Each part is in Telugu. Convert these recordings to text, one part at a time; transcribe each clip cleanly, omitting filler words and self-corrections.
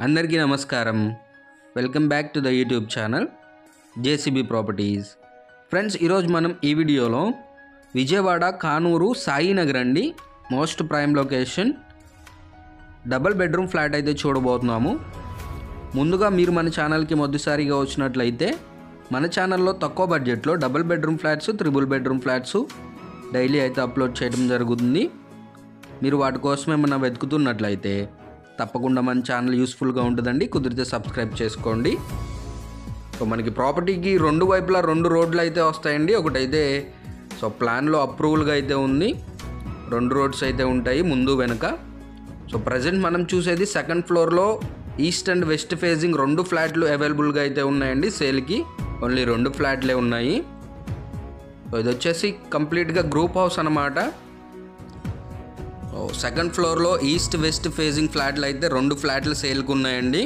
అందరికీ నమస్కారం. Welcome back to the YouTube channel JCB properties. Friends, ఈరోజు మనం ఈ వీడియోలో విజయవాడ కానూరు సాయినగర్ అండి most prime location double bedroom flat అయితే చూడబోతున్నాము. ముందుగా మీరు మన ఛానల్కి మొదటిసారిగా వచ్చినట్లయితే మన ఛానల్లో తక్కువ బడ్జెట్లో double bedroom flats, triple bedroom flats daily అయితే అప్లోడ్ చేయడం జరుగుతుంది. మీరు వాటి కోసం ఏమన్నా వెతుకుతున్నట్లయితే తప్పకుండా మన ఛానల్ యూస్ఫుల్గా ఉంటుందండి. కుదిరితే సబ్స్క్రైబ్ చేసుకోండి. సో మనకి ప్రాపర్టీకి రెండు వైపులా రెండు రోడ్లు అయితే వస్తాయండి. ఒకటైతే ప్లాన్లో అప్రూవల్గా అయితే ఉంది, రెండు రోడ్స్ అయితే ఉంటాయి ముందు వెనుక. ప్రజెంట్ మనం చూసేది సెకండ్ ఫ్లోర్లో ఈస్ట్ అండ్ వెస్ట్ ఫేజింగ్ రెండు ఫ్లాట్లు అవైలబుల్గా అయితే ఉన్నాయండి. సేల్కి ఓన్లీ రెండు ఫ్లాట్లే ఉన్నాయి. ఇది వచ్చేసి కంప్లీట్గా గ్రూప్ హౌస్ అన్నమాట. సెకండ్ ఫ్లోర్లో ఈస్ట్ వెస్ట్ ఫేజింగ్ ఫ్లాట్లు అయితే రెండు ఫ్లాట్లు సేల్కి ఉన్నాయండి.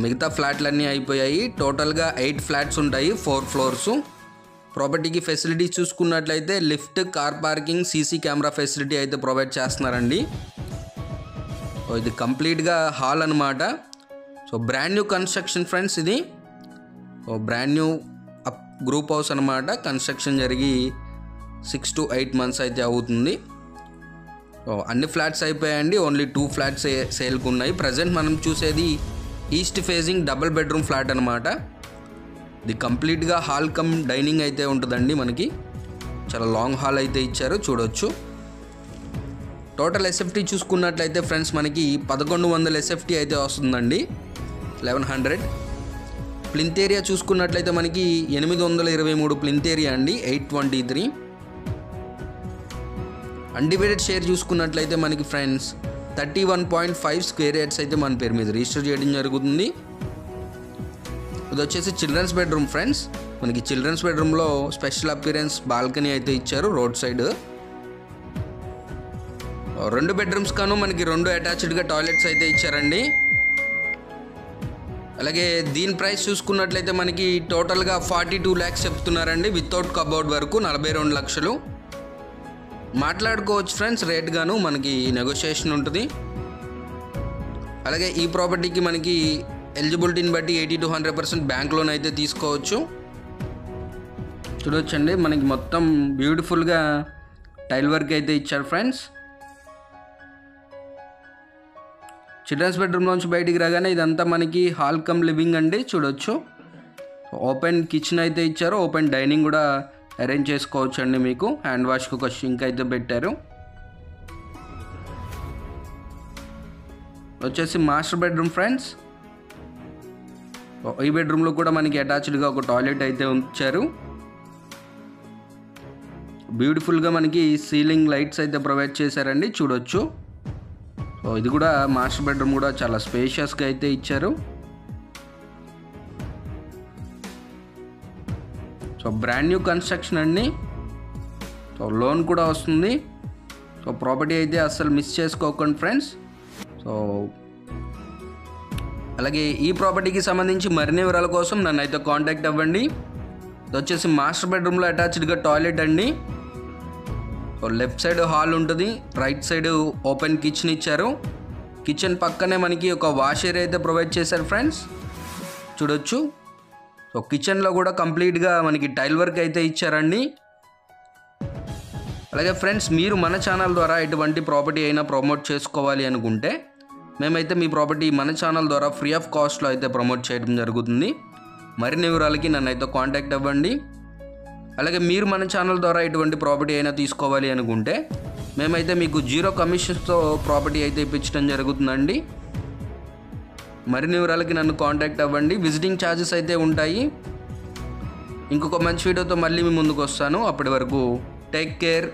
మిగతా ఫ్లాట్లన్నీ అయిపోయాయి. టోటల్గా 8 ఫ్లాట్స్ ఉంటాయి, 4 ఫ్లోర్స్. ప్రాపర్టీకి ఫెసిలిటీస్ చూసుకున్నట్లయితే lift, car parking, CC camera facility అయితే ప్రొవైడ్ చేస్తున్నారండి. ఇది కంప్లీట్గా హాల్ అనమాట. Brand new construction friends. ఇది బ్రాండ్ న్యూ గ్రూప్ హౌస్ అనమాట. కన్స్ట్రక్షన్ జరిగి 6 to 8 months అయితే అవుతుంది. అన్ని ఫ్లాట్స్ అయిపోయాయండి. ఓన్లీ 2 ఫ్లాట్స్ సేల్కి ఉన్నాయి. ప్రజెంట్ మనం చూసేది east facing double bedroom flat అనమాట. ఇది కంప్లీట్గా హాల్ కమ్ డైనింగ్ అయితే ఉంటుందండి. మనకి చాలా లాంగ్ హాల్ అయితే ఇచ్చారు, చూడొచ్చు. టోటల్ ఎస్ఎఫ్టీ చూసుకున్నట్లయితే ఫ్రెండ్స్ మనకి 1100 ఎస్ఎఫ్టీ అయితే వస్తుందండి, 1100. ప్లింత్ ఏరియా చూసుకున్నట్లయితే మనకి 823 ప్లింత్ ఏరియా అండి, 823. అన్డివైడెడ్ షేర్ చూసుకున్నట్లయితే మనకి ఫ్రెండ్స్ 31.5 స్క్వేర్ యార్డ్స్ అయితే మన పేరు మీద రిజిస్టర్ చేయడం జరుగుతుంది. ఇది వచ్చేసి చిల్డ్రన్స్ బెడ్రూమ్ ఫ్రెండ్స్. మనకి చిల్డ్రన్స్ బెడ్రూమ్లో స్పెషల్ అపియరెన్స్ బాల్కనీ అయితే ఇచ్చారు రోడ్ సైడ్. 2 బెడ్రూమ్స్ కాను మనకి 2 అటాచ్డ్గా టాయిలెట్స్ అయితే ఇచ్చారండి. అలాగే దీని ప్రైస్ చూసుకున్నట్లయితే మనకి టోటల్గా 42 lakhs చెప్తున్నారండి, వితౌట్ కబోర్డ్ వరకు 42 లక్షలు. మాట్లాడుకోవచ్చు ఫ్రెండ్స్, రేట్ గాను మనకి నెగోషియేషన్ ఉంటుంది. అలాగే ఈ ప్రాపర్టీకి మనకి ఎలిజిబిలిటీని బట్టి 80 to 100% బ్యాంక్ లోన్ అయితే తీసుకోవచ్చు. చూడొచ్చండి, మనకి మొత్తం బ్యూటిఫుల్గా టైల్ వర్క్ అయితే ఇచ్చారు ఫ్రెండ్స్. చిల్డ్రన్స్ బెడ్రూమ్లోంచి బయటికి రాగానే ఇదంతా మనకి హాల్ కమ్ లివింగ్ అండి, చూడొచ్చు. ఓపెన్ కిచెన్ అయితే ఇచ్చారు, ఓపెన్ డైనింగ్ కూడా అరేంజ్ చేసుకోవచ్చు అండి. మీకు హ్యాండ్ వాష్కి ఒక షింక్ అయితే పెట్టారు. వచ్చేసి మాస్టర్ బెడ్రూమ్ ఫ్రెండ్స్. ఈ బెడ్రూమ్లో కూడా మనకి అటాచ్డ్గా ఒక టాయిలెట్ అయితే ఉంచారు. బ్యూటిఫుల్గా మనకి సీలింగ్ లైట్స్ అయితే ప్రొవైడ్ చేశారండి, చూడొచ్చు. ఇది కూడా మాస్టర్ బెడ్రూమ్ కూడా చాలా స్పేషియస్గా అయితే ఇచ్చారు. బ్రాండ్ న్యూ కన్స్ట్రక్షన్ అండి. లోన్ కూడా వస్తుంది. ప్రాపర్టీ అయితే అస్సలు మిస్ చేసుకోకండి ఫ్రెండ్స్. అలాగే ఈ ప్రాపర్టీకి సంబంధించి మరిన్ని వివరాల కోసం నన్ను అయితే కాంటాక్ట్ అవ్వండి. ఇది వచ్చేసి మాస్టర్ బెడ్రూమ్లో అటాచ్డ్గా టాయిలెట్ అండి. లెఫ్ట్ సైడ్ హాల్ ఉంటుంది, రైట్ సైడ్ ఓపెన్ కిచెన్ ఇచ్చారు. కిచెన్ పక్కనే మనకి ఒక వాష్ ఏరియా అయితే ప్రొవైడ్ చేశారు ఫ్రెండ్స్, చూడొచ్చు. కిచెన్లో కూడా కంప్లీట్గా మనకి టైల్ వర్క్ అయితే ఇచ్చారండి. అలాగే ఫ్రెండ్స్, మీరు మన ఛానల్ ద్వారా ఎటువంటి ప్రాపర్టీ అయినా ప్రమోట్ చేసుకోవాలి అనుకుంటే మేమైతే మీ ప్రాపర్టీ మన ఛానల్ ద్వారా ఫ్రీ ఆఫ్ కాస్ట్లో అయితే ప్రమోట్ చేయడం జరుగుతుంది. మరిన్ని వివరాలకి నన్ను అయితే కాంటాక్ట్ అవ్వండి. అలాగే మీరు మన ఛానల్ ద్వారా ఎటువంటి ప్రాపర్టీ అయినా తీసుకోవాలి అనుకుంటే మేమైతే మీకు 0 కమిషన్స్తో ప్రాపర్టీ అయితే ఇప్పించడం జరుగుతుందండి. మరిన్ని వివరాలకి నన్ను కాంటాక్ట్ అవ్వండి. విజిటింగ్ ఛార్జెస్ అయితే ఉంటాయి. ఇంకొక మంచి వీడియోతో మళ్ళీ మీ ముందుకు వస్తాను. అప్పటి వరకు టేక్ కేర్.